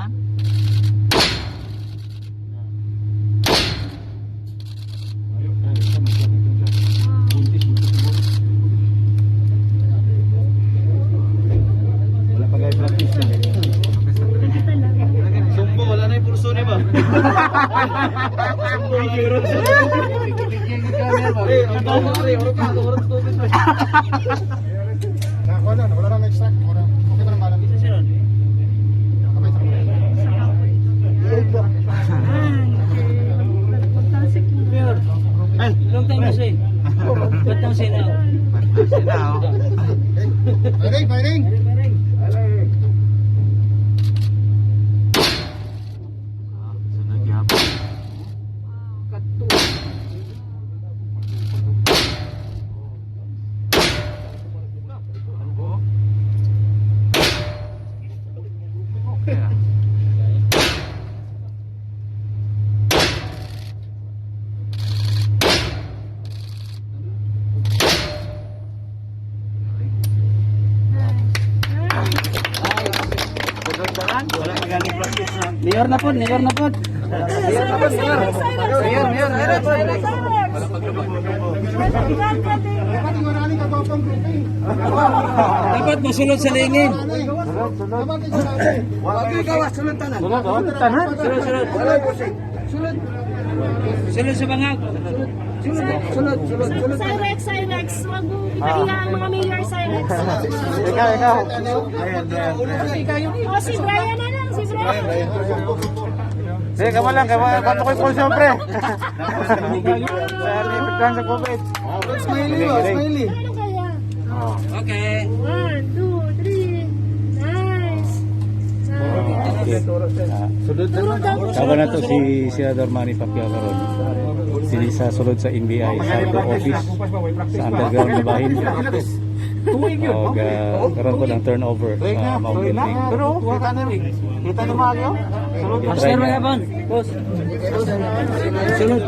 man. Wala pa guys practice na. Sumbo, wala na yung pulso niya ba? Sumbo, wala yung pulso. Ang tao ka rin, oras tubig pa. Wala nang extract. Okay pa naman. Isa siya ron. Ay, long time na siya eh. Ba't nang siya na? Firing, firing. Sunod yapon. Okay ah. Wala pa galing practice na. Mayor na po, mayor na po. Dapat maraming kagopang grouping. Dapat masulod sa lingin. Dapat ito natin. Wag ikaw, sulod tanan. Tanan? Sulod. Sulod sa bangag. Sulod. Cyrex, wag mo ipahiya ang mga mayor Cyrex. Ikaw. O si Brian na lang, si Brian. Sige, kama lang. Bato ko yung pulso, pre. Sa COVID. Smiley. Ano kaya? Okay. 1, 2, 3. Nice. Sulod Turo daw. Kawa na to si Senador Manny Pacquiao karon. Sili sa sulod sa NBI sa ato office sa underground na bahin. Og karon ko ng turnover sa Mount Building. Pero, kita na mga Master Mayabon. Boss. Sulod.